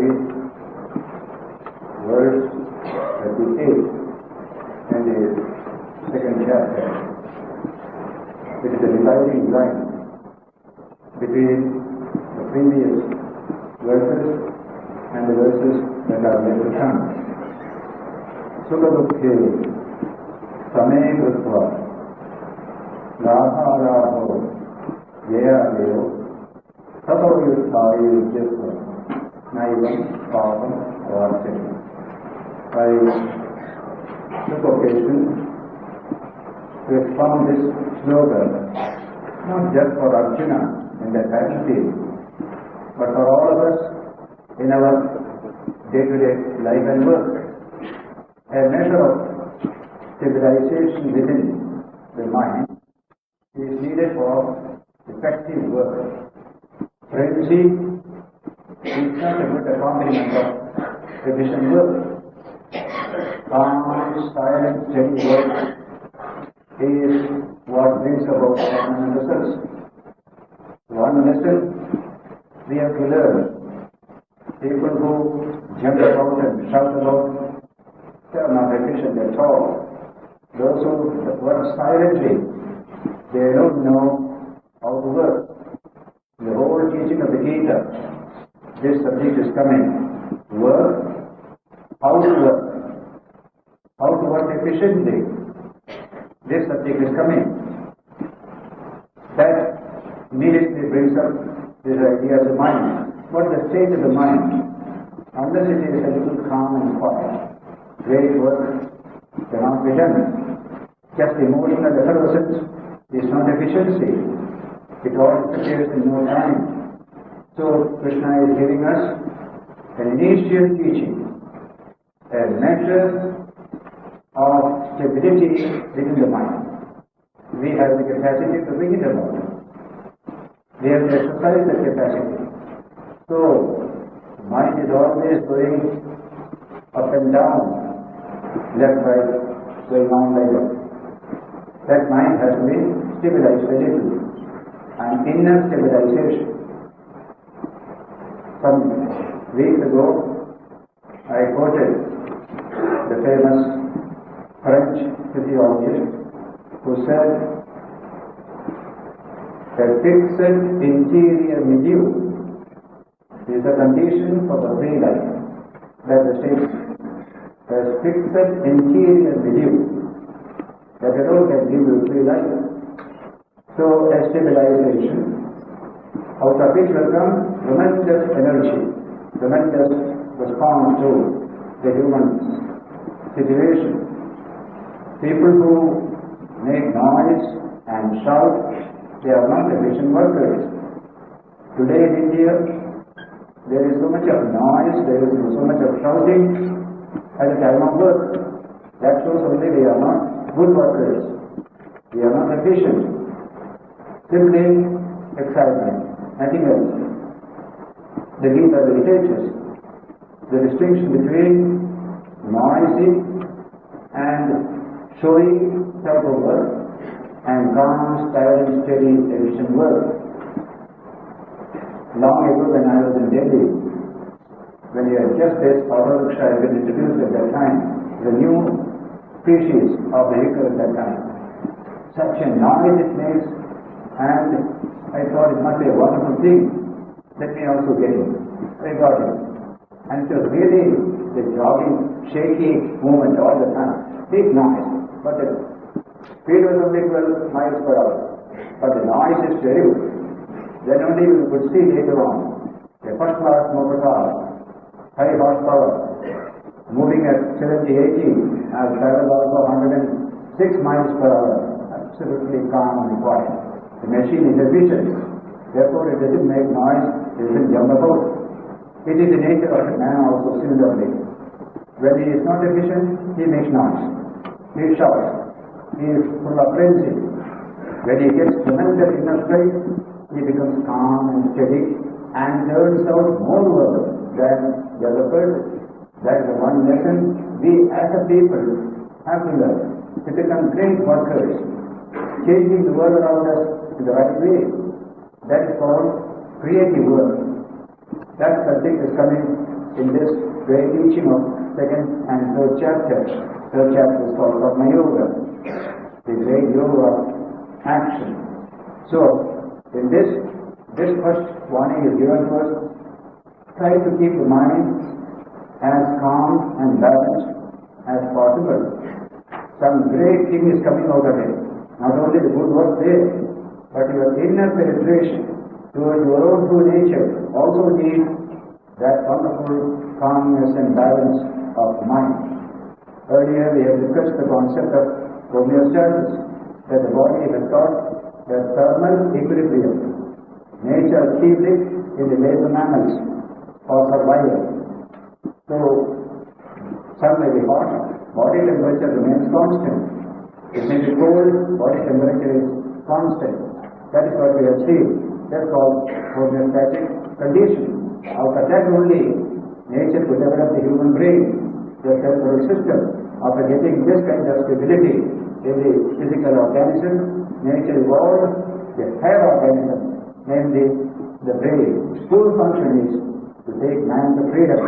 read verse 38 in the second chapter. It is a dividing line between the previous verses and the verses that are yet to come. Sukha-dukhe same krutva labha-labho yaya-deyo tato-yutthaye yujyasva naivam papam varchati. I took occasion to expound this slogan not just for Arjuna in the battlefield, but for all of us in our day-to-day life and work. A measure of civilization within the mind is needed for effective work. Frenzy is not a good accompaniment of efficient work. Calm, silent, steady work is what brings about permanent results. One lesson we have to learn: people who jump about and shout about, they are not efficient at all. Those who work silently, they don't know how to work. The whole teaching of the Gita, this subject is coming. Work, how to work efficiently. This subject is coming. That immediately brings up this idea of the mind. What is the state of the mind? Unless it is a little calm and quiet, great work cannot be done. Just emotional effervescence is not efficiency. It all disappears in no time. So Krishna is giving us an initial teaching, a measure of stability within the mind. We have the capacity to bring it about. We have to exercise that capacity. So, mind is always going up and down, left, right, going on like that. That mind has to be stabilized a little. And inner stabilization. Some weeks ago, I quoted the famous French physiologist who said, a fixed interior milieu is a condition for the free life. That is statement. A fixed interior milieu that alone can give you free life. So a stabilization, out of which will come tremendous energy, tremendous response to the human situation. People who make noise and shout, they are not efficient workers. Today in India, there is so much of noise, there is so much of shouting at the time of work. That shows only we are not good workers. We are not efficient. Simply excitement, nothing else. The Gita will teach us the distinction between noisy and showy type of work and calm, silent, steady, efficient work. Long ago when I was in Delhi, when you had just this auto rickshaw had been introduced at that time, the new species of vehicle at that time. Such a noise it makes, and I thought it must be a wonderful thing. Let me also get it. I got it. And it was really the jogging, shaky movement all the time. Big noise. But the speed was only 12 miles per hour. But the noise is terrible. Then only we could see later on a first class motor car, high horsepower, moving at 70, 80, has traveled also 106 miles per hour. Absolutely calm and quiet. The machine is efficient. Therefore, it doesn't make noise, it doesn't jump about. It is the nature of man also similarly. When he is not efficient, he makes noise. He shouts. He is full of frenzy. When he gets tremendous inner strength, he becomes calm and steady and turns out more work than the other person. That is the one lesson we as a people have to learn. To become great workers, changing the world around us in the right way. That is called creative work. That subject is coming in this great teaching of second and third chapter. Third chapter is called Karma Yoga, the great yoga of action. So, in this first warning is given to us, try to keep the mind as calm and balanced as possible. Some great thing is coming out of it. Not only the good work there, but your inner penetration towards your own true nature also needs that wonderful calmness and balance of mind. Earlier we have discussed the concept of homeostasis, that the body has got the thermal equilibrium. Nature achieves it in the later mammals for survival. So, sun may be hot, body temperature remains constant. It may be cold, body temperature is constant. That is what we achieve. That's called homeostatic condition. Out of that only, nature could develop the human brain, the cerebral system. After getting this kind of stability in the physical organism, nature evolved the higher organism, namely the brain. Its full function is to take man to freedom,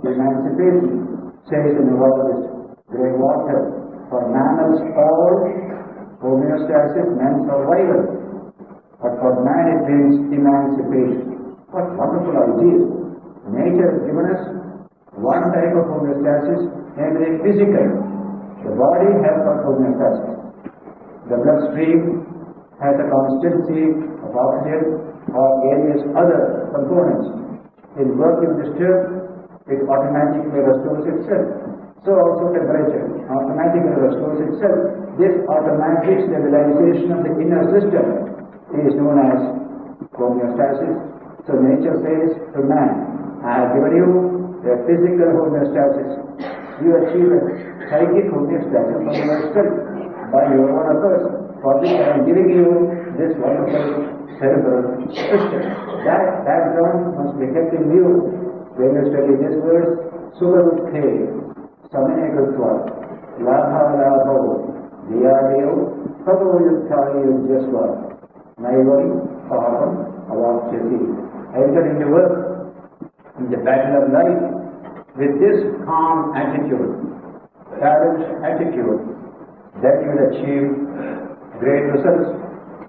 emancipation, says the neurologist Greywater. For mammals all, homeostasis meant survival. But for man it means emancipation. What wonderful idea. Nature has given us one type of homeostasis, namely physical. The body has got homeostasis. The bloodstream has a constancy of oxygen or various other components. In work if disturbed, it automatically restores itself. So also temperature automatically restores itself. This automatic stabilization of the inner system is known as homeostasis. So nature says to man, I have given you a physical homeostasis. You achieve a psychic homeostasis for yourself by your own efforts. For this I am giving you this wonderful cerebral system. That background must be kept in view when you study this verse. Suvaruthe Samaya Gurtva Labha Labho Diyadev Tavo Yutthayi Yujjasva Naivam Pavam Avakshati. Enter into work in the battle of life with this calm attitude, balanced attitude, that you will achieve great results.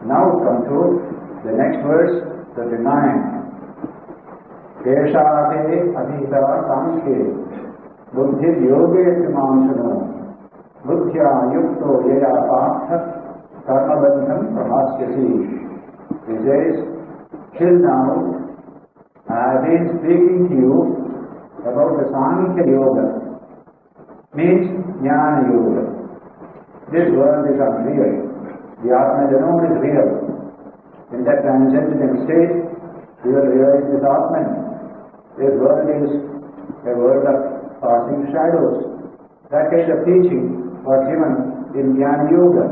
Now come to the next verse, 39. Keshate Adhita Sankhye Buddhi Yoge Timanshano Buddhya Yukto Yaya Partha Karma Bandham Prahasyasi. He says, till now I have been speaking to you about the Sankhya Yoga, means Jnana Yoga. This world is unreal. The Atma alone is real. In that transcendental state, you will realize this Atman. This world is a world of passing shadows. That kind of teaching was given in Jnana Yoga,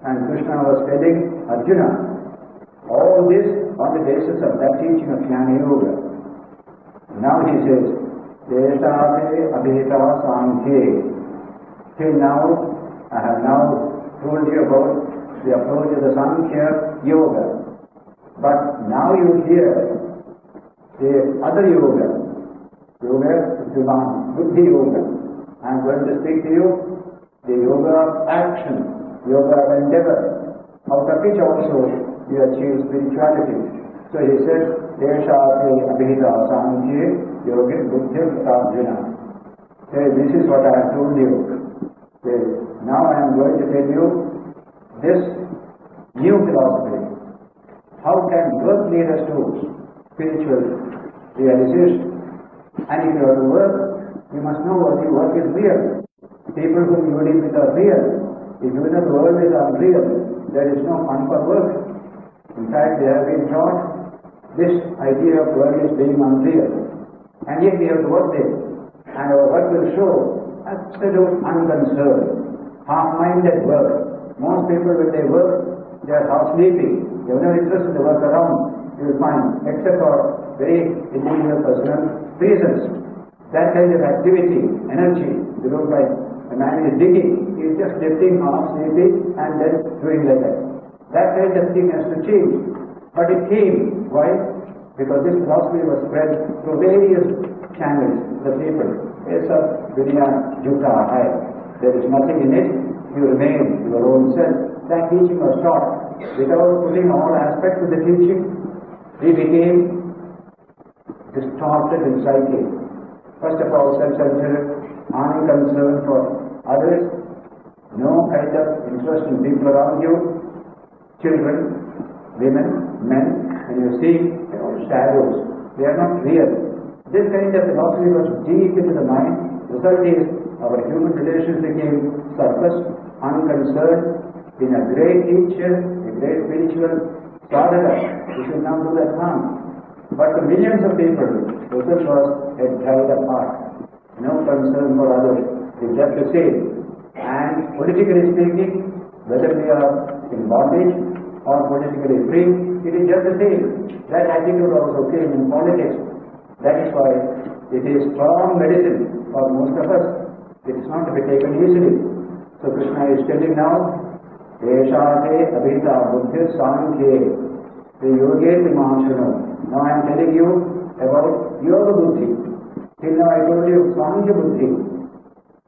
and Krishna was telling Arjuna. All this on the basis of that teaching of Jnana Yoga. Now he says, Desate Abhita Sankhye. Till now, I have now told you about the approach of the Sankhya Yoga. But now you hear the other yoga, Yoga Buddhi Yoga. I am going to speak to you the yoga of action, yoga of endeavor, out of which also you achieve spirituality. So he says, Deshate Abhita Sankhye Yoga Buddhi Arjuna. This is what I have told you. Now I am going to tell you this new philosophy. How can work lead us to spiritual realization? And if you are to work, you must know what the work is real. People whom you deal with are real. If you know the world is unreal, there is no fun for work. In fact, they have been taught this idea of world is being unreal. And yet we have to work there. And our work will show absolute unconcern, half-minded work. Most people when they work, they are half sleeping. They have no interest in the work around, you will find, except for very individual personal reasons. That kind of activity, energy, you don't find. A man is digging, he is just lifting, half sleeping, and then doing like that. That kind of thing has to change. But it came. Why? Because this philosophy was spread through various channels, the people. Yes, sir, dunya juta hai. There is nothing in it. You remain your own self. That teaching was taught. Without putting all aspects of the teaching, we became distorted in psyche. First of all, self-centered, unconcerned for others, no kind of interest in people around you, children, women, men, and you see shadows. They are not real. This kind of philosophy was deep into the mind. The result is our human relations became surface, unconcerned. In a great teacher, a great spiritual sadhana, we should not do that harm. But the millions of people, the result was a dried apart. No concern for others. It's just the same. And politically speaking, whether we are in bondage or politically free, it is just the same. That attitude also came in politics. That is why it is strong medicine for most of us. It is not to be taken easily. So Krishna is telling now, Eshate abhita buddhi sankhye yoge timashano. Now I am telling you about yoga buddhi. Till now I told you sankhya buddhi.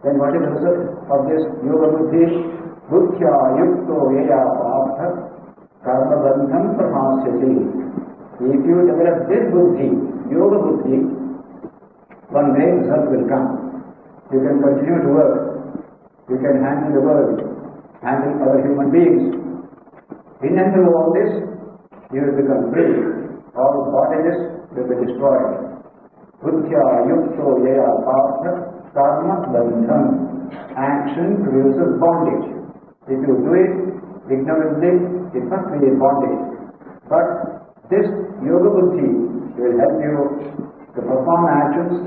Then what is the result of this yoga buddhi? Buddhya yukto yeya partha karma bandham prahasyati. If you develop this buddhi, yoga buddhi, one day result will come. You can continue to work. You can handle the world, handle other human beings. In and through all this, you will become free. All bondages will be destroyed. Buddhya yukto yeya partha karma bandham. Action produces bondage. If you do it ignorantly, it must be a bondage. But this yoga buddhi will help you to perform actions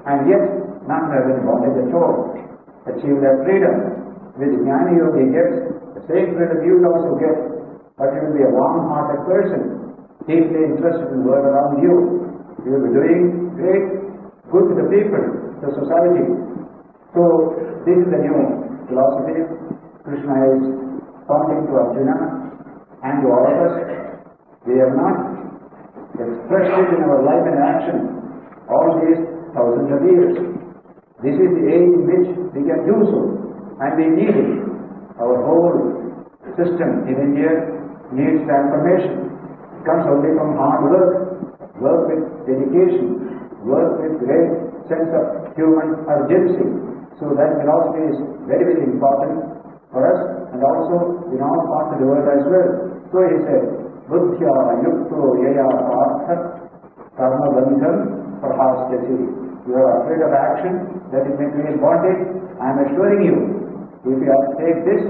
and yet not have any bondage at all. Achieve that freedom. With Jnana Yoga he gets the same freedom you will also get, but you will be a warm-hearted person, deeply interested in the world around you. You will be doing great good to the people, to society. So this is the new philosophy Krishna is pointing to Arjuna and to all of us. We have not expressed it in our life and action all these thousands of years. This is the age in which we can do so, and we need it. Our whole system in India needs transformation. It comes only from hard work, work with dedication, work with great sense of human urgency. So that philosophy is very, very important for us and also in all parts of the world as well. So he said, Buddhya yukto yeya partha karma bandham prahasyati. You are afraid of action, that it may create bondage. I am assuring you, if you take this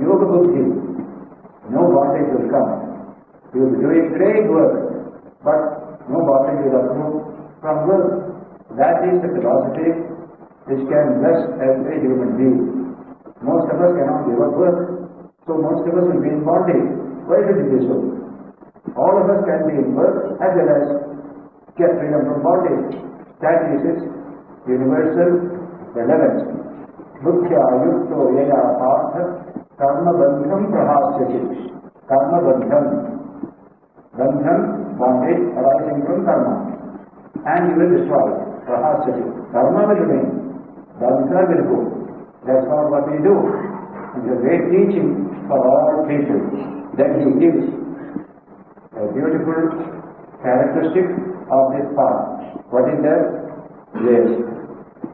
yoga buddhi, no bondage will come. You will be doing great work, but no bondage will accrue from work. That is the philosophy which can bless every human being. Most of us cannot give up work, so most of us will be in bondage. Why should it be so? All of us can be in work as well as get freedom from bondage. That is its universal relevance. Buddhya yukto yeya partha karma bandham prahasyati. Karma bandham. Bandham, bondage arising from karma. And you will destroy it. Prahasyati. Karma will remain. Bandha will go. That's all what we do. It's a great teaching for all people. Then he gives a beautiful characteristic of this path. What is that? Yes.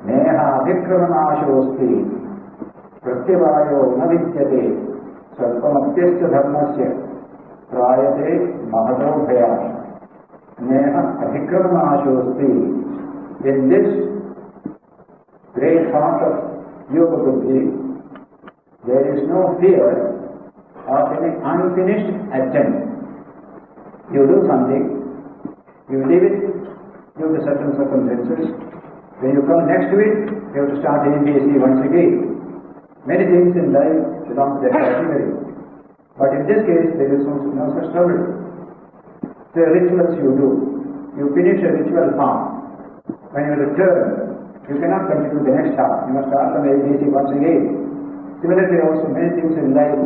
Neha vikramanaashosti pratyavayo na vidyate sarvamapyasya dharmasya prayate mahato bhaya. Neha vikramanaashosti. In this great path of yoga buddhi, there is no fear of any unfinished attempt. You do something, you leave it due to certain circumstances. When you come next to it, you have to start ABC once again. Many things in life belong to that category. But in this case, there is no such trouble. The rituals you do, you finish a ritual half. When you return, you cannot continue the next half. You must start from ABC once again. Similarly, also many things in life.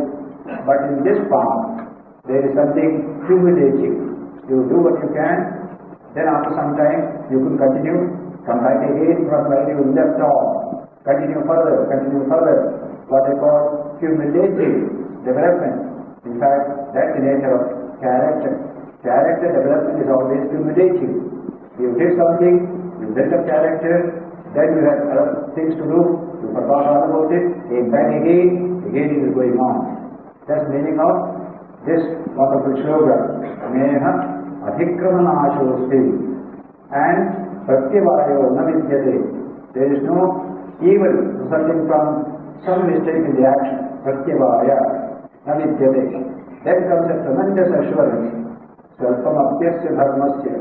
But in this path, there is something cumulative. You do what you can, then after some time you can continue, Come back again from where you left off. Continue further. What they call cumulative development. In fact, that's the nature of character. Character development is always cumulative. You did something, you built up character, then you have other things to do, you forgot all about it, came back again it is going on. That's the meaning of this wonderful slogan. Neha adhikramanashosti and pratyavayo na vidyate. There is no evil resulting from some mistake in the action. Pratyavaya na vidyate. Then comes a tremendous assurance. Swalpamapyasya dharmasya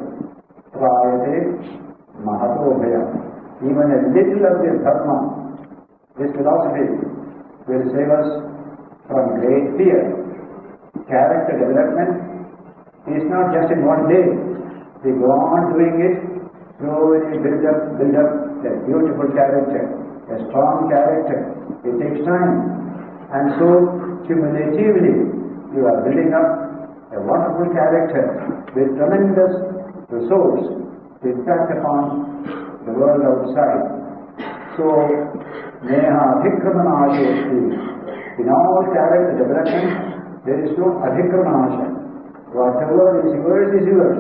prayate mahato bhaya. Even a little of this dharma, this philosophy, will save us from great fear. Character development is not just in one day. We go on doing it, slowly build up a beautiful character, a strong character. It takes time. And so, cumulatively, you are building up a wonderful character with tremendous resource to impact upon the world outside. So, neha adhikramanashosti. In all character development, there is no adhikramanasha. Whatever is yours.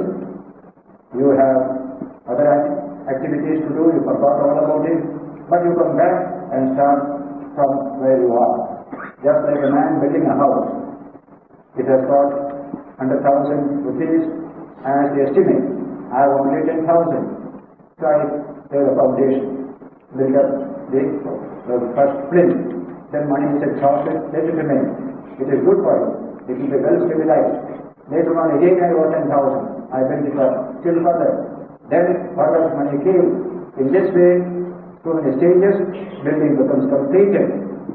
You have other activities to do, you forgot all about it, but you come back and start from where you are. Just like a man building a house. It has got 100,000 rupees as the estimate. I have only 10,000. So I lay the foundation, build up the first plinth. Then money is exhausted, let it remain. It is good for you. It will be well stabilized. Later on again I got 10,000. I built it up still further. Then what else money came? In this way, so many stages, building becomes completed.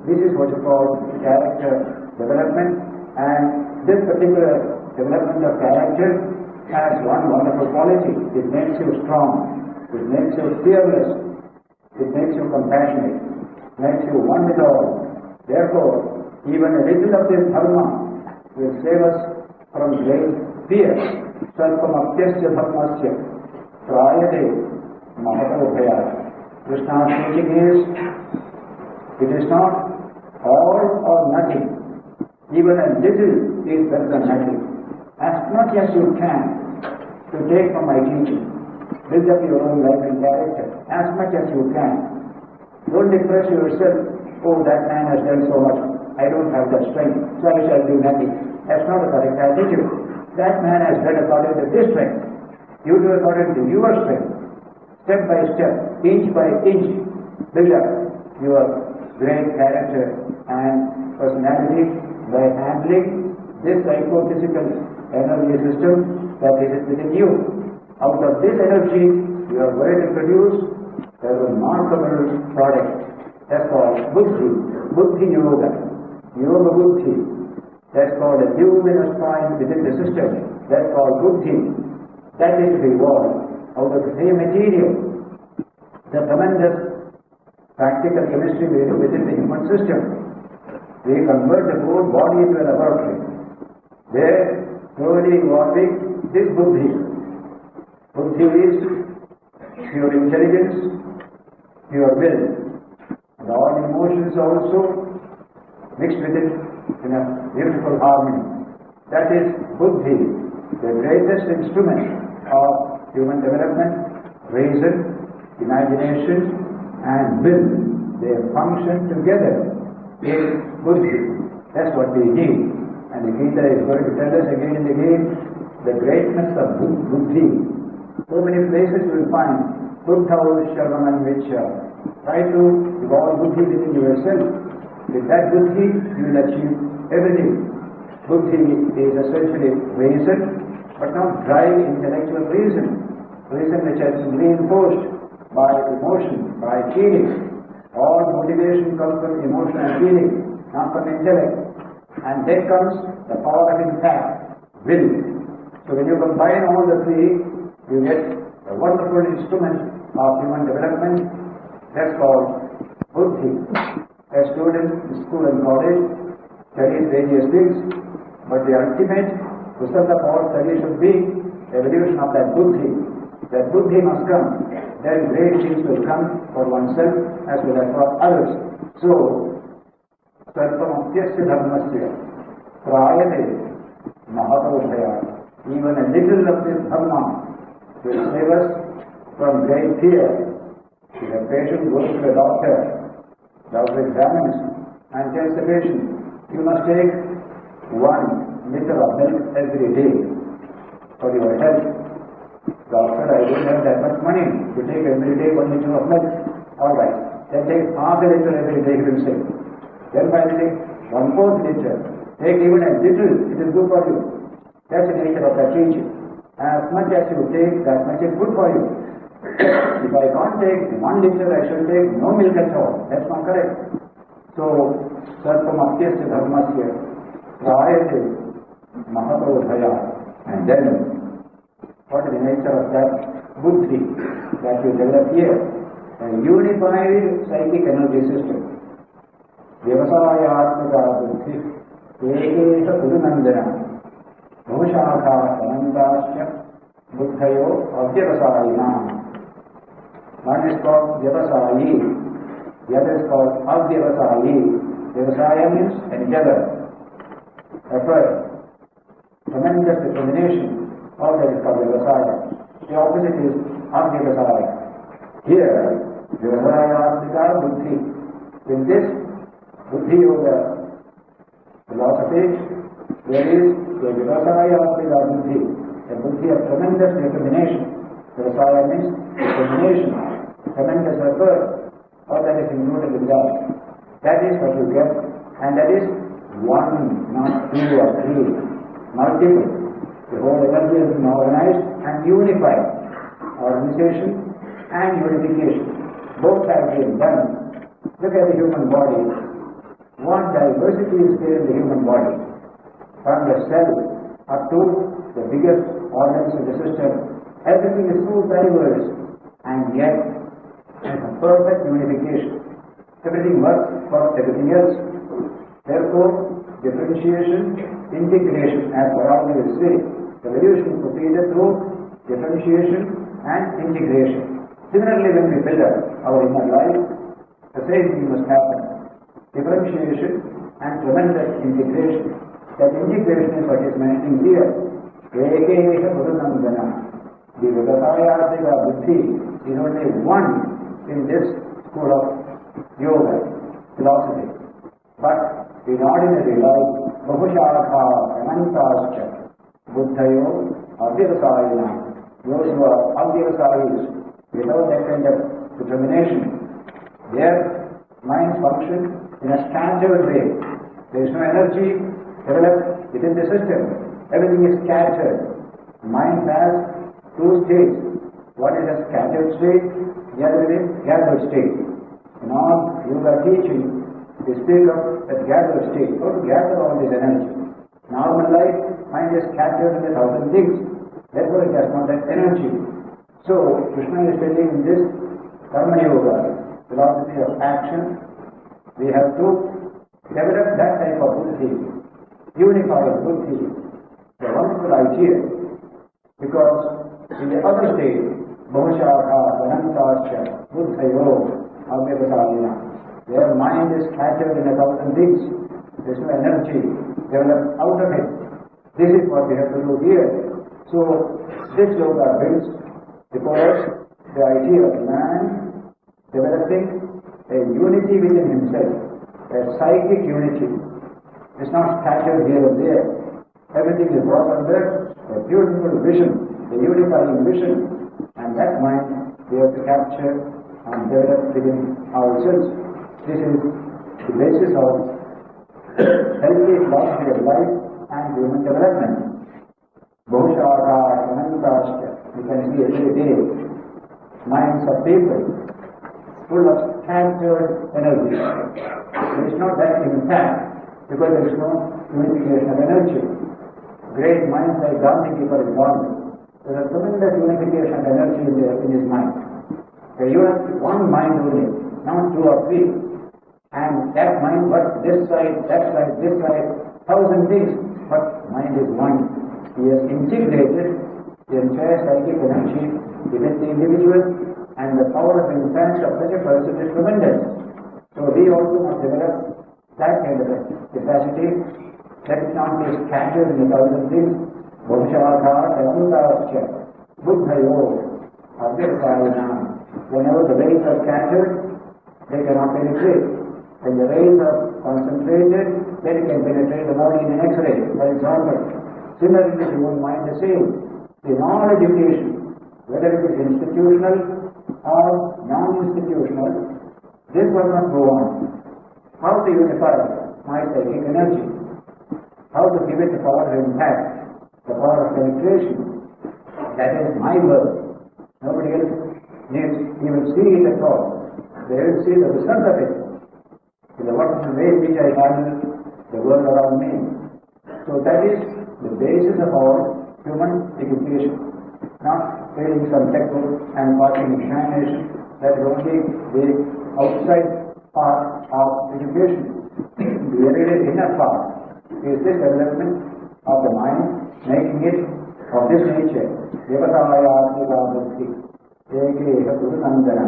This is what is called character development. And this particular development of character has one wonderful quality. It makes you strong. It makes you fearless. It makes you compassionate. Makes you one with all. Therefore, even a little of this dharma will save us from great fear. Swalpamapyasya dharmasya prayate mahato bhaya. Krishna's teaching is, it is not all or nothing. Even a little is better than nothing. As much as you can to take from my teaching. Build up your own life and character. As much as you can. Don't depress yourself. Oh, that man has done so much. I don't have the strength, so I shall do nothing. That's not a correct attitude. That man has done according to his strength. You do according to your strength. Step by step, inch by inch, build up your great character and personality by handling this psychophysical energy system that is within you. Out of this energy, you are going to produce a remarkable product. That's called buddhi, buddhi yoga, yoga buddhi. That's called a luminous point within the system. That's called buddhi. That is to be evolved out of the same material. The tremendous practical chemistry we do within the human system. We convert the whole body into a laboratory. There, slowly evolving this buddhi. Buddhi is pure intelligence, pure will. And all emotions also mixed with it in a beautiful harmony. That is buddhi, the greatest instrument of human development, reason, imagination and will. They function together in buddhi. That's what we need. And the Gita is going to tell us again and again the greatness of buddhi. So many places you will find Buddha Sharaman Vichya. Try to evolve buddhi within yourself. With that buddhi, you will achieve everything. Buddhi is essentially reason, but not dry intellectual reason. Reason which has been reinforced by emotion, by feeling. All motivation comes from emotion and feeling, not from intellect. And then comes the power of impact, will. So when you combine all the three, you get a wonderful instrument of human development. That's called buddhi. A student in school and college studies various things, but the ultimate result of all study should be evolution of that buddhi. That buddhi must come. then great things will come for oneself as well as for others. So, Sarvamapyasya dharmasya prayate mahatodhaya. Even a little of this dharma will save us from great fear. If a patient goes to a doctor examines and tells the patient, you must take 1 liter of milk every day for your health. Doctor, I don't have that much money to take every day 1 liter of milk. All right, then take half a liter every day, he will say. Then finally, 1/4 liter. Take even a little, it is good for you. That's the nature of that teaching. As much as you take, that much is good for you. If I can't take 1 liter, I shall take no milk at all. That's not correct. So, Sarvamapyasya dharmasya prayate mahatodhaya. And then, what is the nature of that buddhi that you develop here? A unified psychic energy system. Vyavasayatmaka buddhi ekesha purunandana bhushakha sanandasya buddhayo avyavasayina. One is called Vyavasayi, the other is called Avyavasayi. Vyavasaya means endeavor, effort, tremendous determination. All that is called Vyavasaya. The opposite is Avyavasaya. Here, Vyavasayatmika buddhi. In this buddhi yoga philosophy, there is a Vyavasayatmika buddhi, a buddhi of tremendous determination. Vyavasaya means determination, tremendous effort. All that is included in that. That is what you get, and that is 1, not 2 or 3, multiple. The whole energy has been organized and unified. Organization and unification. Both have been done. Look at the human body. What diversity is there in the human body? From the cell up to the biggest organs in the system. Everything is so diverse, and yet it's a perfect unification. Everything works for everything else. Therefore, differentiation, integration, as Bhagavad Gita says, evolution proceeded through differentiation and integration. Similarly, when we build up our inner life, the same thing must happen. Differentiation and tremendous integration. That integration is what is mentioned here. Ekesha purunandana. The Vyavasayatmika buddhi is only one in this school of yoga, philosophy. But in ordinary life, Bahushakha Anantascha Buddhayo Avyavasayina. Those who are Avyavasayis, without that kind of determination, their minds function in a scattered way. There is no energy developed within the system. Everything is scattered. Mind has 2 states. One is a scattered state, the other is gathered state. In all yoga teaching, they speak of a gathered state. How to gather all this energy? Normal life, mind is scattered in 1,000 things. Therefore, it has not that energy. So, Krishna is telling in this Karma Yoga, philosophy of action, we have to develop that type of buddhi, unified buddhi. It's a wonderful idea, because in the other state, Bhushakha, Anantascha, Buddhayo, Avyavasayina, their mind is scattered in 1,000 things. There is no energy developed out of it. This is what we have to do here. So, this yoga builds before us the idea of man developing a unity within himself, a psychic unity. It's not scattered here and there. Everything is brought under a beautiful vision, a unifying vision, and that mind we have to capture and develop within ourselves. This is the basis of healthy philosophy of life and human development. Bhushakha, Anantascha, you can see every day minds of people full of scattered energy. It is not that intact because there is no unification of energy. Great minds like Gandhi, for example, there is a tremendous unification of energy in his mind. You have one mind only, not 2 or 3. And that mind works this side, that side, this side, 1,000 things, but mind is one. He has integrated the entire psychic energy within the individual and the power of influence of such a person is tremendous. So we also must develop that kind of a capacity. Let it not be scattered in a thousand things. Bhavshākha Sayantascha Buddhayo Abhyasayana. Whenever the rays are scattered, they cannot penetrate. When the rays are concentrated, then it can penetrate the body in an X-ray, for example. Similarly, you won't mind the same. In all education, whether it is institutional or non-institutional, this one must go on. How to unify my psychic energy? How to give it the power of impact, the power of penetration? That is my work. Nobody else needs even see it at all. They will see the result of it. In the wonderful way in which I handle the world around me. So that is the basis of our human education. Not reading some textbook and passing examination. That is only the outside part of education. The very inner part is this development of the mind, making it of this nature. Devasayatmika buddhi, ekeha gurunandana,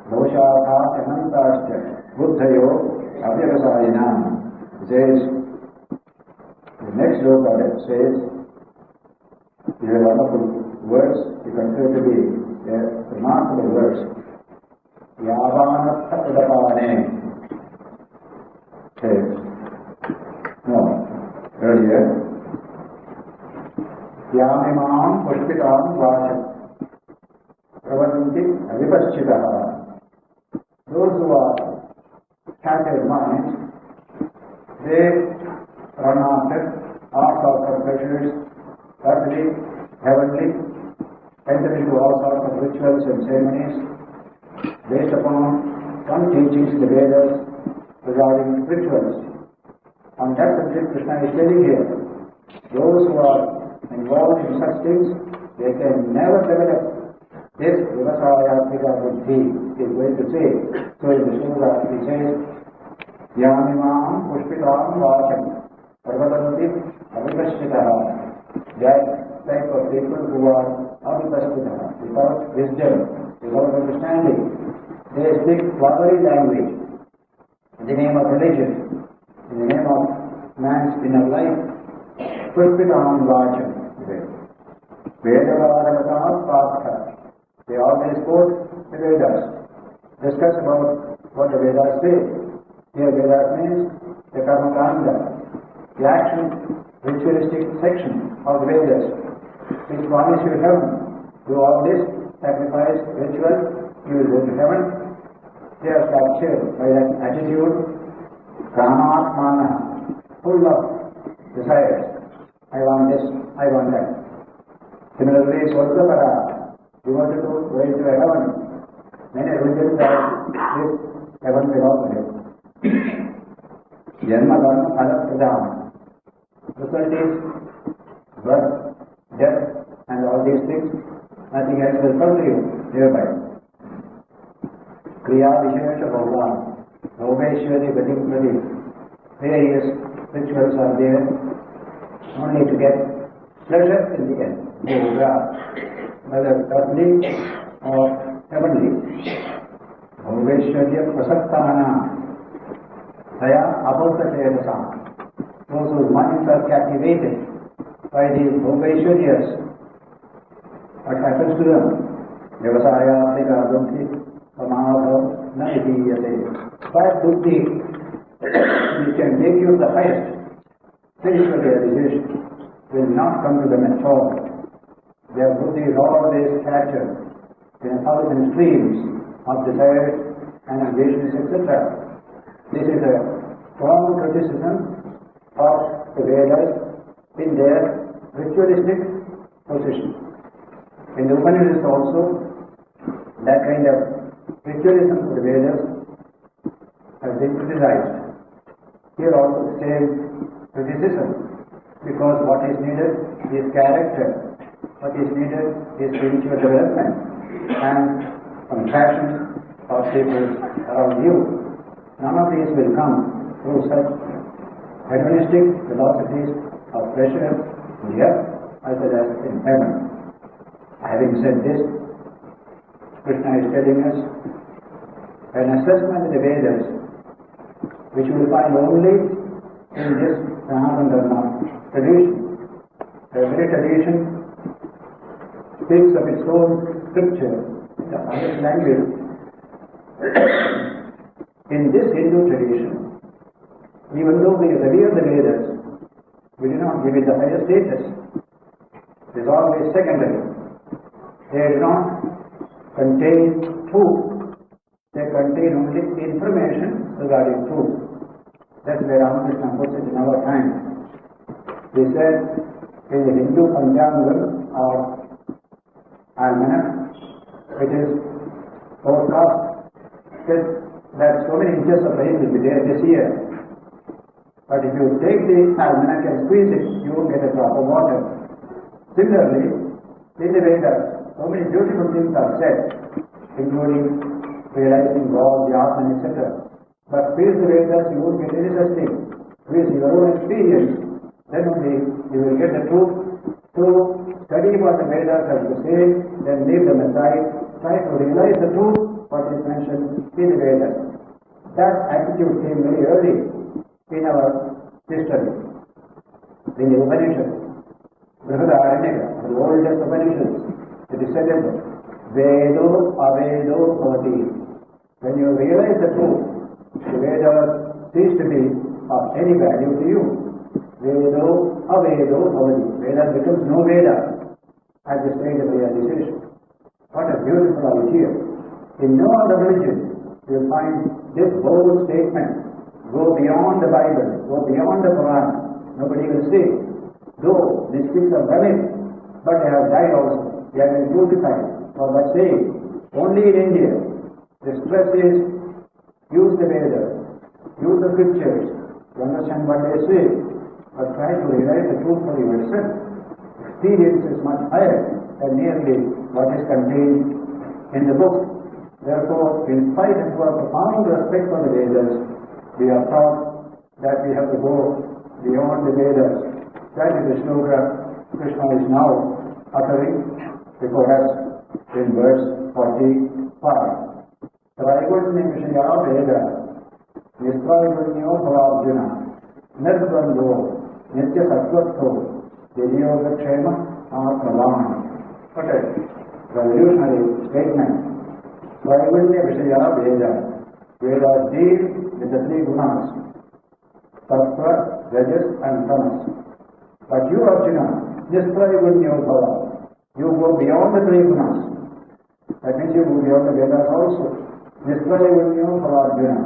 doshākha anantāscha, buddhayo avyavasayana. Says, the next sloka of it says, these are wonderful words, you consider to be a remarkable words. Yavanatha udapane says, no, earlier, Yamimam pushpitam vācam pravanti avipaschitaha. Those who are scattered minds, they run after all sorts of pleasures, earthly, heavenly, enter into all sorts of rituals and ceremonies based upon some teachings in the Vedas regarding rituals. On that subject, Krishna is telling here, those who are involved in such things, they can never develop this Devasayatmika buddhi, is going to say. So in the Sura, he says, Yamimam pushpitam vācam parvadanti avipashchitaha. That type of people who are avipashchitaha, without wisdom, without understanding, they speak flowery language in the name of religion, in the name of man's inner life. Pushpitam vācam. Vedavāravata Partha. They always quote the Vedas, discuss about what the Vedas say. Here Vedas means the karma kanda, the action, ritualistic section of the Vedas, which promise you heaven. Do all this, sacrifice, ritual, you will go to heaven. They are captured by that attitude, Kamatmana, full of desires. I want this, I want that. Similarly, Swargapara, you want to go into a heaven. Many religions have this heaven philosophy. Janma Dharma Phala Pradhana. Result is birth, death, and all these things. Nothing else will come to you thereby. Kriya Vishesha Bhagavan, Bhogeshwari Gadim Prati. Various rituals are there only to get pleasure in the end. Whether earthly or heavenly. Bhogeshwarya Prasattana Saya Abhutta Chedasam. Those whose minds are captivated by the Bhogeshwaryas, what happens to them? Devasayatmika buddhi samadha na idiyate. That buddhi which can take you to the highest spiritual realization will not come to them at all. Their buddhi is always captured in 1,000 streams of desires and ambitions, etc. This is a strong criticism of the Vedas in their ritualistic position. In the Upanishads also, that kind of ritualism of the Vedas has been criticized. Here also the same criticism, because what is needed is character. What is needed is spiritual development and compassion of people around you. None of these will come through such hedonistic philosophies of pleasure in the earth as well as in heaven. Having said this, Krishna is telling us an assessment of the Vedas, which you will find only in this Sanatana Dharma tradition. Every tradition speaks of its own scripture, the highest language. In this Hindu tradition, even though we revere the Vedas, we do not give it the higher status. It is always secondary. They do not contain truth. They contain only information regarding truth. That's where Ramakrishna puts it in our time. He said in the Hindu Panchangam or Almanac, it is forecast that so many inches of rain will be there this year. But if you take the almanac and squeeze it, you won't get a drop of water. Similarly, in the Vedas, so many beautiful things are said, including realizing God, the Atman, etc. But squeeze the Vedas, you won't get any such thing. With your own experience, then only you will get the truth. So, study what the Vedas have to say, then leave them aside, try to realize the truth, what is mentioned in the Vedas. That attitude came very early in our history. In the Upanishads, Brihad-Aranyaka, the oldest Upanishads, it is said that Vedo Avedo Bhavati. When you realize the truth, the Vedas cease to be of any value to you. Vedo Avedo Bhavati. Veda becomes no Veda at the stage of realization. What a beautiful idea. In no other religion you will find this bold statement. Go beyond the Bible, go beyond the Quran. Nobody will say, though these things are done it, but they have died also. They have been crucified for that saying. Only in India, the stress is use the Vedas, use the scriptures to understand what they say, but try to realize the truth for yourself. Experience is much higher than merely what is contained in the book. Therefore, in spite of our profound respect for the Vedas, we are taught that we have to go beyond the Vedas. That is the sloka Krishna is now uttering before us in verse 45. Traigurnya Vishaya Veda Nistraigurnyo Bhavarjuna Nirbandho Nitya Sattvatho Yoga Kshema Atmavan. What a revolutionary statement. Traigurnya Vishaya Veda. Vedas deal with the three gunas, Sattva, Rajas and Tamas. But you, Arjuna, Nistraigurnyo Bhava. You go beyond the three gunas. That means you go beyond the Vedas also. Nistraigurnyo Bhava Arjuna.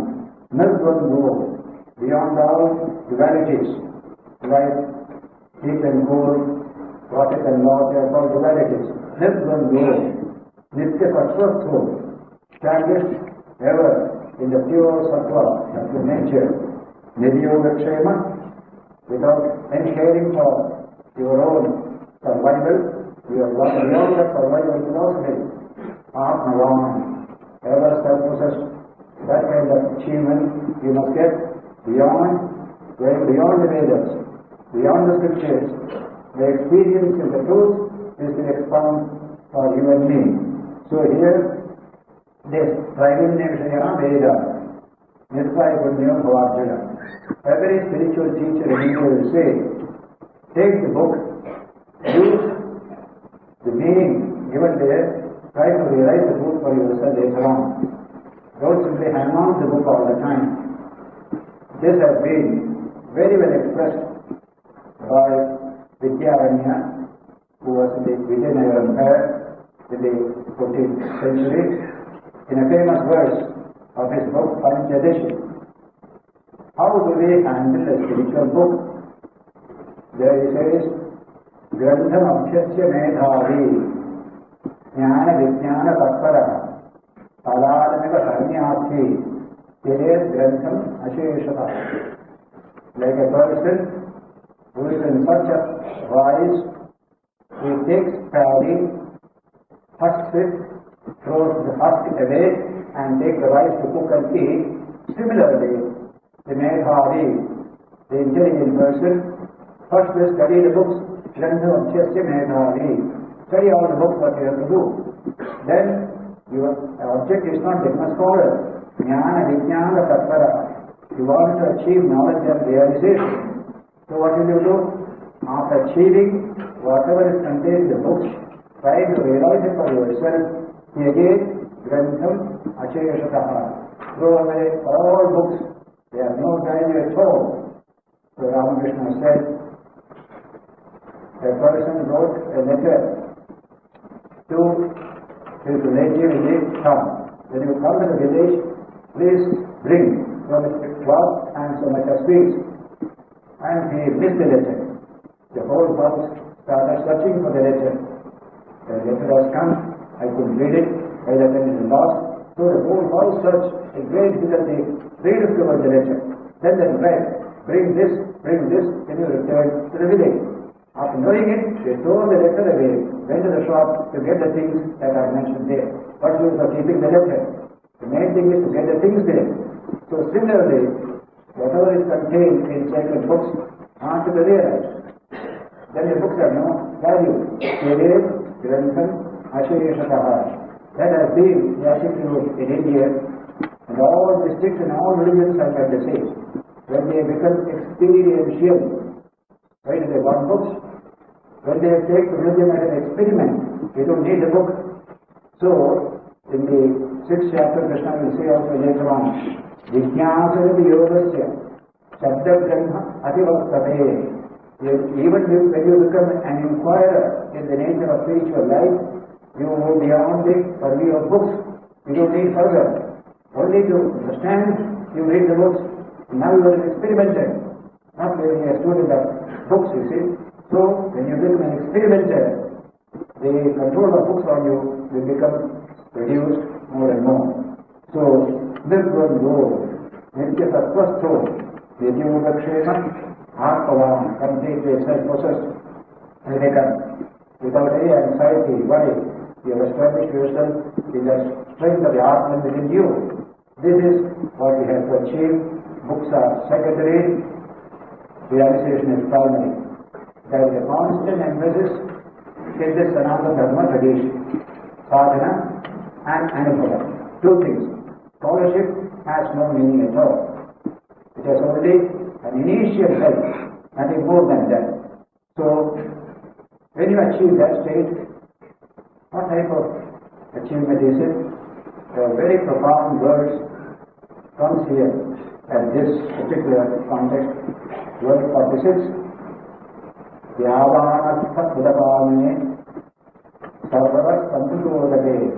Nirbandho, beyond all dualities, like heat and cold, rocket and law, they are called dualities. Nirbandho, Nitya Sattvatho, established ever in the pure sattva of the nature, Nidyoga Kshema, without any caring for your own survival, you are beyond the survival philosophy. Atmavan, ever self-possessed, that kind of achievement you must get beyond, going beyond the Vedas, beyond the scriptures. The experience in the truth is to expound for you and me. So here, this Traigurnya Vishaya Veda, Nistraigurnyo Bhavarjuna. Every spiritual teacher in India will say, take the book, use the meaning given there, try to realize the truth for yourself later on. Don't simply hang on to the book all the time. This has been very well expressed by Vidyaranya, who was in the Vijayanagara Empire in the 14th century, in a famous verse of his book Panchadashi. How do we handle a spiritual book? There he says, Grantham Abhyasya Medhavi Jnana Vijnana Tattara Taladamiva Sarnyati Tere Grantham Asheshata. Like a person who is in such a wise, he takes paddy, husks it, throws the husk away and take the rice to cook and eat. Similarly, the Medhavi, the intelligent person, first will study the books, Grantham Abhyasya Medhavi, study all the books what you have to do. Then Your object is not become a scholar. Jnana Vijnana Tattara. You want to achieve knowledge and realization. So what will you do? After achieving whatever is contained in the books, try to realize it for yourself. Again, Grantham Achayashataha. Throw away all books. They have no value at all. So Ramakrishna said, a person wrote a letter to his relative village town. When you come to the village, please bring so much cloth and so much of sweets. And he missed the letter. The whole house started searching for the letter. The letter has come, I couldn't read it, the letter is lost. So the whole house searched in great difficulty, rediscovered the letter. Then they read, bring this, can you return to the village? After knowing it, they threw the letter away, went to the shop to get the things that are mentioned there. What's the use of keeping the letter? The main thing is to get the things there. So similarly, whatever is contained in sacred books are to be realized. Then the books have no value. Kedev, Grantham, Ashayashataha. That has been the attitude in India, and all districts and all religions have got the same. When they become experiential, why do they want books? When they take religion as an experiment, they don't need the book. So, in the 6th chapter, Krishna will say also later on, Vijñāsana yogasya sabda brahma adivastate. Even when you become an inquirer in the nature of spiritual life, you go beyond the purview of books. You don't need further. Only to understand, you read the books. Now you are an experimenter, not merely a student of books, you see. So, when you become an experimenter, the control of books on you will become reduced more and more. So, Nirgun Go, Nitya Sattvasto, Nityogakshema, Atmavam, completely self-possessed, and they come without any anxiety, worry. You have established yourself in the strength of the Atman within you. This is what we have to achieve. Books are secondary, realization is primary. There is a constant emphasis in this Sanatana Dharma tradition. Sadhana and Anubhava. Two things. Scholarship has no meaning at all. It has only an initial help, nothing more than that. So, when you achieve that state, what type of achievement is it? There are very profound words comes here at this particular context. Verse 46. Yavanatha pudapame sarvara sampukodate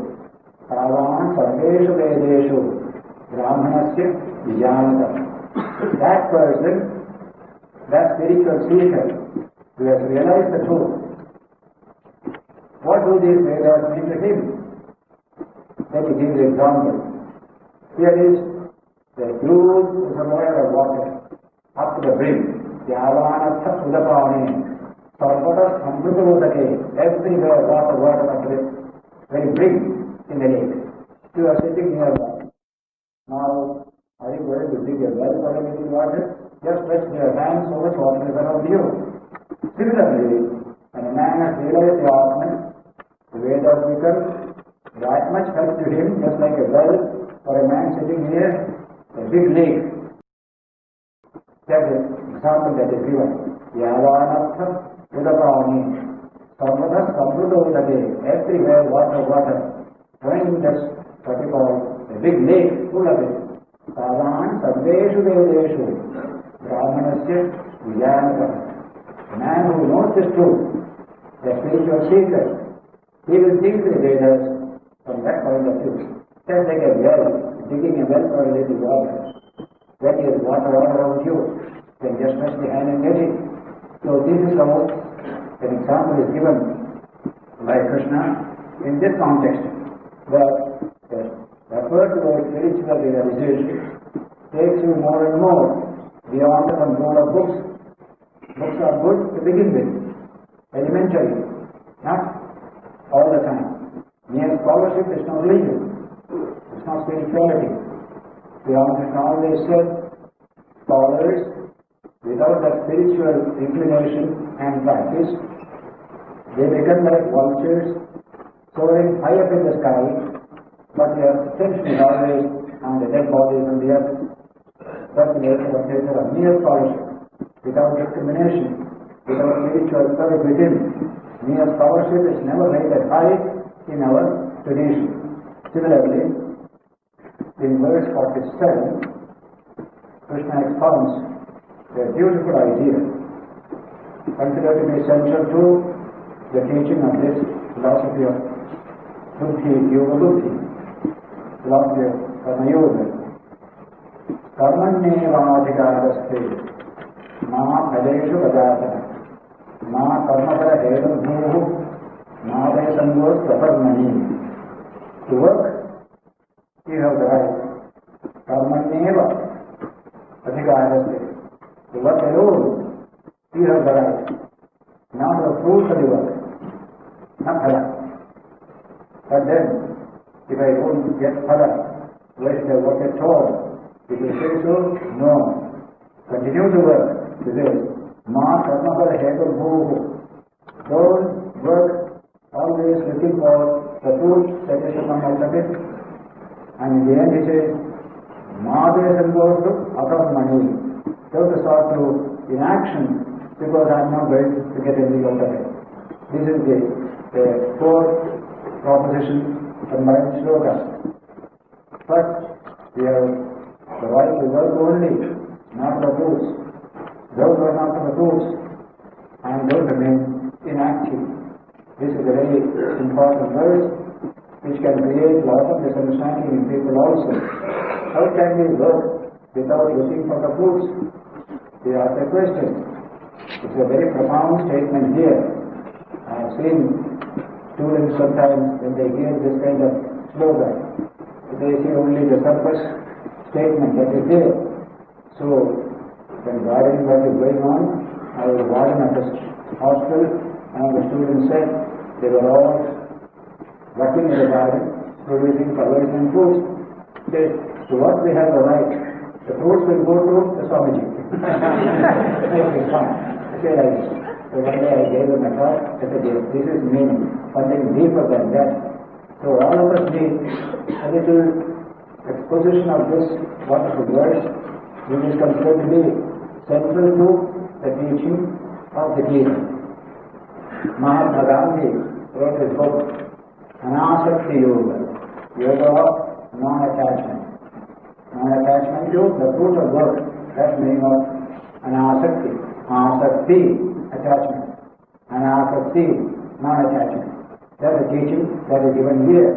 tavan sarveshu vedeshu brahmanasya vijanata. That person, that spiritual seeker who has realized the truth, what do these Vedas mean to him? Let me give you an example. Here is the huge reservoir of water up to the brim. Yavanatha udapane sarvata samrutamudake. Everywhere water up to the very brim in the lake. You are sitting near water. Now, are you going to dig a well for getting water? Just stretch your hand, so much water is around you. Similarly, when a man has realized the Atman, the Vedas become that much help to him, just like a well for a man sitting near a big lake. That's the example that is given. Yavanatha udapani sarvata samrutamudake. Everywhere water. When there's what we call a big lake full of it. Tavan sarveshu vedeshu brahmanasya vijanata. The man who knows this truth, the spiritual seeker, he will think the Vedas from that point of view. Just like a well, digging a well for a little water. When there is water all around you, then just touch the hand and get it. So this is how an example is given by Krishna in this context. The effort towards spiritual realization takes you more and more beyond the control of books. Books are good to begin with, elementary, not all the time. Mere scholarship is not religion, it's not spirituality. The Ramakrishna always said, scholars without that spiritual inclination and practice, they become like vultures soaring high up in the sky, But their attention is always on the dead bodies on the earth. That's the nature of mere scholarship, without discrimination, without spiritual courage within. Mere scholarship is never rated high in our tradition. Similarly, in verse 47, Krishna expounds a beautiful idea considered to be central to the teaching of this philosophy of Buddhi, Yoga Buddhi, philosophy of Karma Yoga. Karmanyevadhikaraste ma phaleshu vadasana ma karmapara hedabhuhu ma desangos praparmani. To work, you have the right. Karmanyeva adhikaraste. To work alone, you have the right. Not the fruits of the work, not phala. But then, if I don't get phala, where should I work at all? If you say so, no. Continue to work. This is ma karma par hetu bhuhu. Don't work always looking for the fruit that is to come out of it. And in the end he says, ma desangostu akarmani. Don't resort to inaction because I am not going to get anything out of it. This is the fourth proposition combined slokas. First, we have the right to work only, not the fruits. Don't work after the fruits and don't remain inactive. This is a very important verse which can create a lot of misunderstanding in people also. How can we work without looking for the fruits? They ask a question. It's a very profound statement here. I have seen students sometimes when they hear this kind of slogan, they see only the surface statement that is there. So, when gardening work is going on, I was a warden at the hospital, and the students said they were all working in the garden, producing flowers and fruits. They, to what we have the right, the fruits will go to the Swamiji. Making fun. So one day I gave them a talk, I said, yes, this is meaning, something deeper than that. So all of us need a little exposition of this wonderful verse, which is considered to be central to the teaching of the Gita. Mahatma Gandhi wrote his book, Anasakti Yoga, Yoga of non-attachment. Non-attachment to the fruit of work, that's the meaning of Anasakti. Asakti, attachment. Anasakti, non-attachment. That's the teaching that is given here.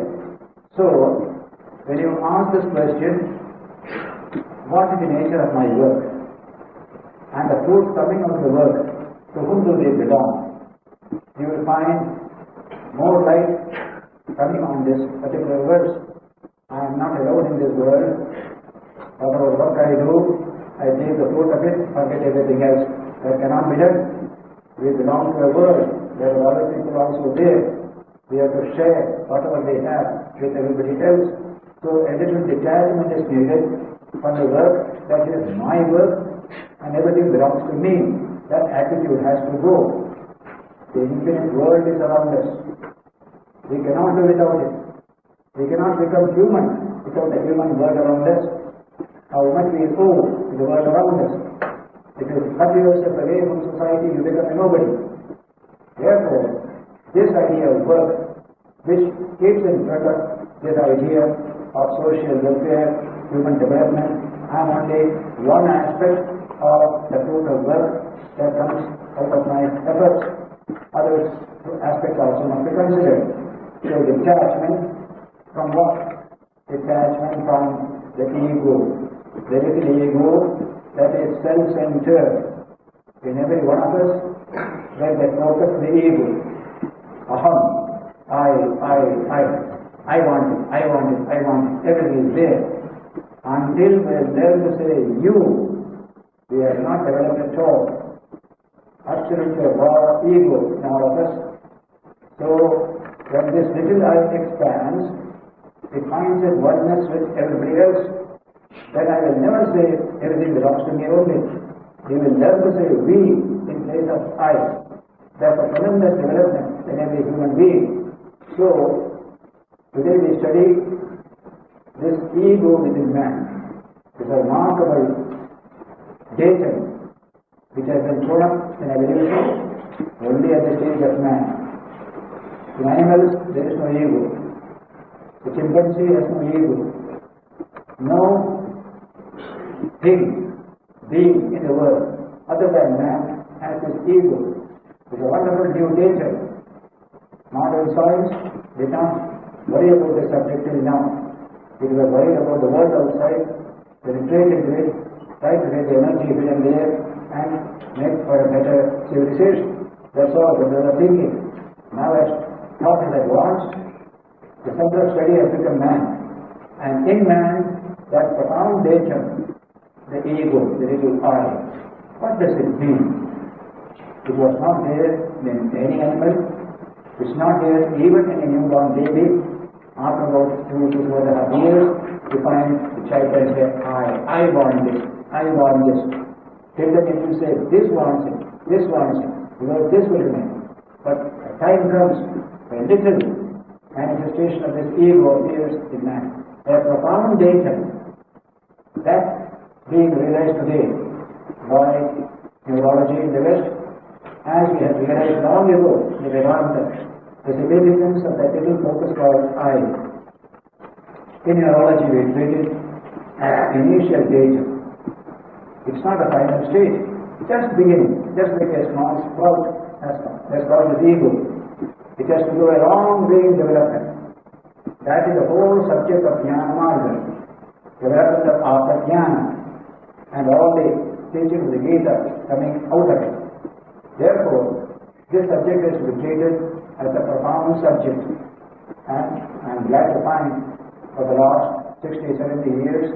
So, when you ask this question, what is the nature of my work? And the fruits coming out of the work, to whom do they belong? You will find more light coming on this particular verse. I am not alone in this world. Whatever work I do, I take the fruit of it, forget everything else. That cannot be done. We belong to a world. There are other people also there. We have to share whatever they have with everybody else. So a little detachment is needed from the work that is my work and everything belongs to me. That attitude has to go. The infinite world is around us. We cannot do without it. We cannot become human without the human world around us. How much we owe to the world around us. If you cut yourself away from society, you become a nobody. Therefore, this idea of work, which keeps in front of this idea of social welfare, human development, and only one aspect of the fruit of work that comes out of my efforts. Other aspects also must be considered. So detachment from what? Detachment from the ego. The little ego that is self-centered. In every one of us, where they focus the ego. Aham, I want it, everything is there. Until we learn to say you, we are not developed at all. Absolutely a raw ego in all of us. So, when this little I expands, it finds a oneness with everybody else. Then I will never say everything belongs to me only. We will learn to say we in place of I. That's a tremendous development in every human being. So, today we study ego within man. It's a remarkable data which has been thrown up in evolution only at the stage of man. In animals, there is no ego. The chimpanzee has no ego. No thing, being in the world other than man has this ego. It's a wonderful new danger. Modern science did not worry about the subject till now. It was worried about the world outside, penetrate into it, try to get the energy hidden there and make for a better civilization. That's all that they were thinking. Now as thought is advanced, the center of study has become man. And in man, that profound nature, the ego, the little I, what does it mean? It was not there in any animal. It's not there even in a newborn baby. After about 2 to 2.5 years, you find the child can say, I want this, I want this. Till then it will say, this wants it, because this will remain. But a time comes when little manifestation of this ego appears in man. A profound danger that being realized today by neurology in the West, as we have realized long ago in the Vedanta, the significance of that little focus called I. In neurology, we treat it as initial danger. It's not a final stage, just beginning, just like a small sprout that's called the ego. It has to go a long way in development. That is the whole subject of Jnana Marga, development of Atma-jnana, and all the teachings of the Gita coming out of it. Therefore, this subject is to be treated as a profound subject, and I am glad to find for the last 60-70 years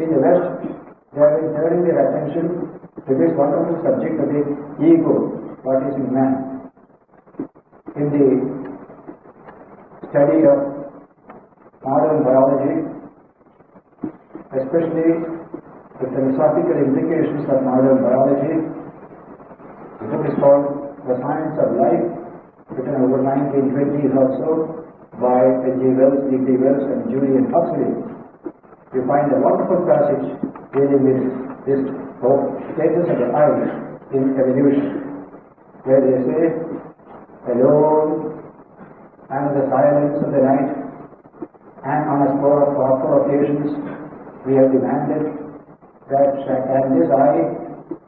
in the West they have been turning their attention to this wonderful subject of the ego, what is in man. In the study of modern biology, especially the philosophical implications of modern biology, the book is called The Science of Life, written over 1920s also by H.G. Wells, E.P. Wells and Julian Huxley. You find a wonderful passage dealing with this status of the I in evolution, where they say, alone and in the silence of the night and on a score of thoughtful occasions we have demanded that can this I,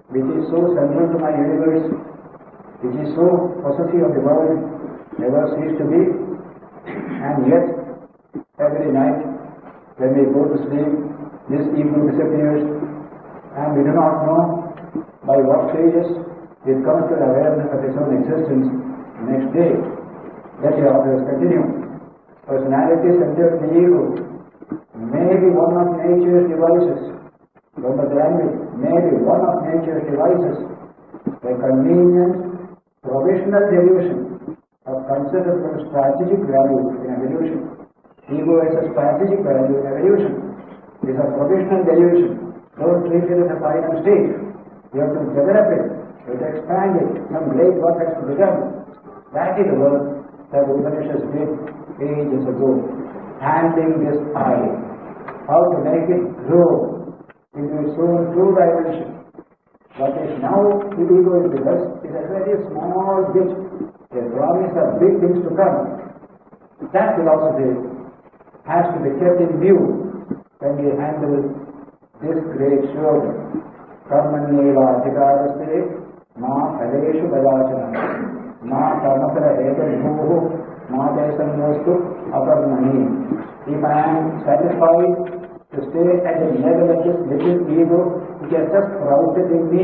which is so central to my universe, which is so possessive of the world, never cease to be, and yet every night when we go to sleep, this ego disappears, and we do not know by what stages it comes to the awareness of its own existence the next day. Let the authors continue. Personality centered in the ego may be one of nature's devices. Remember the language, may be one of nature's devices, a convenient, provisional delusion of considerable strategic value in evolution. Ego is a strategic value in evolution. It is a provisional delusion. Don't treat it as a final state. You have to develop it, you have to expand it. Some great work has to be done. That is the work that the Upanishads did ages ago. Handling this I, how to make it grow into its own true dimension. What is now the ego is with us is a very small bit, a promise of big things to come. That philosophy has to be kept in view when we handle this great slogan. Karmanyeva adhikaraste ma phaleshu kadachana ma karmasara hetabhuhu ma desamyostu aparmani. If I am satisfied to stay at the level of this little ego which has just sprouted in me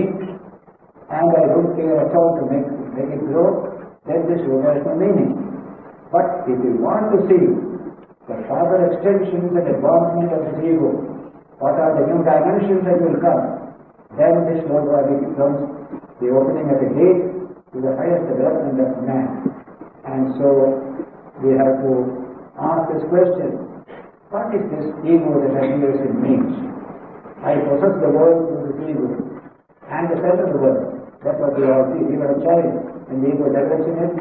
and I don't care at all to make it grow, then this yoga has no meaning. But if you want to see the further extensions and advancement of this ego, what are the new dimensions that will come, then this yoga becomes the opening of a gate to the highest development of man. And so we have to ask this question, what is this ego that appears in me? I possess the world through this ego and the center of the world. That's what we all see. Even a child, when the ego develops in it,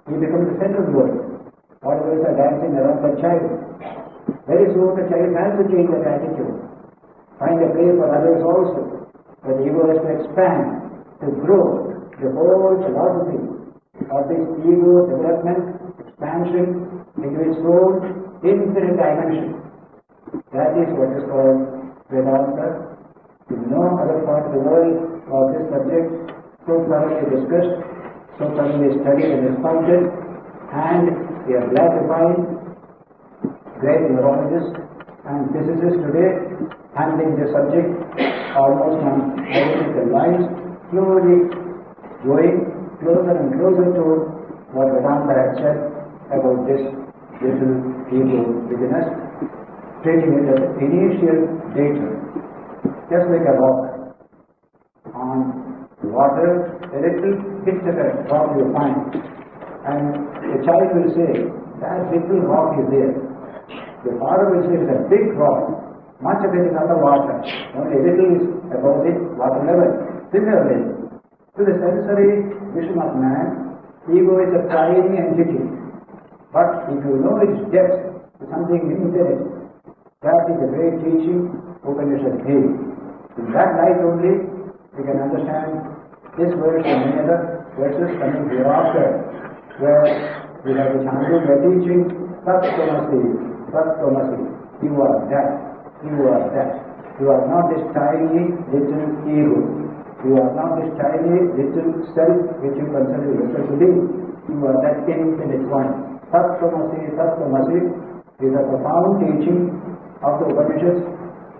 he becomes the center of the world. All of us are dancing around that child. Very soon the child has to change that attitude. Find a place for others also. But the ego has to expand, to grow. The whole philosophy of this ego development, expansion into its own infinite dimension. That is what is called Vedanta. In no other part of the world of this subject so thoroughly discussed, so thoroughly studied and expounded, and we are glad to find great neurologists and physicists today handling the subject almost on identical lines, slowly going closer and closer to what Vedanta had said about this little ego within us, treating it as an initial datum, just like a rock on water. A little hits at a rock you find, and the child will say, that little rock is there. The father will say, it's a big rock, much of it is under water, only a little is above the water level. Similarly, to the sensory vision of man, ego is a tiny entity. But if you know its depth, something infinite, that is the great teaching Upanishad gave. In that light only, we can understand this verse and many other verses coming hereafter, where we have the Chandogya teaching, Tat-Tvamasi, Tat-Tvamasi. You are that, you are that. You are not this tiny little ego. You are not this tiny little self which you consider yourself to be. You are that infinite one. Tat-Tvamasi, Tat-Tvamasi is a profound teaching of the Upanishads.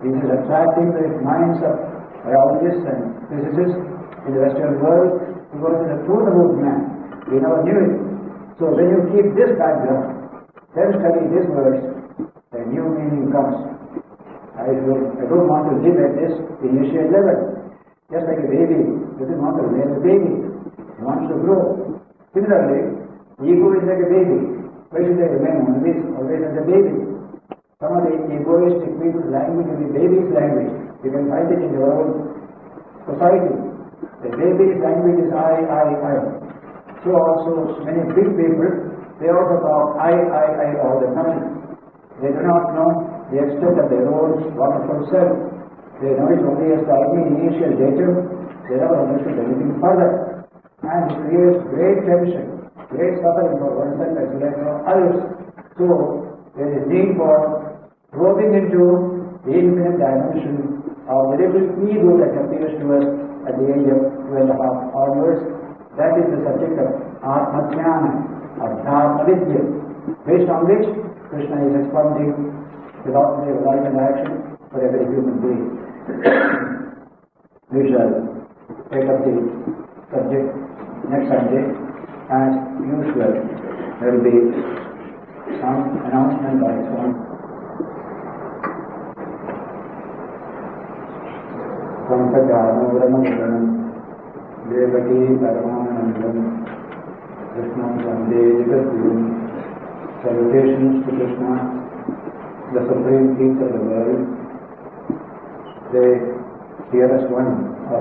It is attracting the minds of biologists and physicists in the Western world because it is a truth about man. We never knew it. So when you keep this background, then study this verse, a new meaning comes. I don't want to live at this initial level. Just like a baby doesn't want to remain a baby. He wants to grow. Similarly, ego is like a baby. Why should they remain always as a baby? Some of the egoistic people's language is the baby's language. You can find it in your own society. The baby's language is I. So also many big people, they also talk I all the time. They do not know the extent of their own wonderful self. They know it only as the initial datum. They never understood anything further. And it creates great tension, great suffering for oneself as well as for others. So there is need for probing into the infinite dimension of the little ego that appears to us at the age of 2.5 onwards. That is the subject of Atma-jnana, or Dharma-vidya, based on which Krishna is expounding philosophy of life and action for every human being. We shall take up the subject next Sunday. As usual, there will be some announcement by Swami Ranganathananda, Devaki Paramanandam, Krishna Vande Jagadguru. Salutations to Krishna, the Supreme Teacher of the world, the dearest one of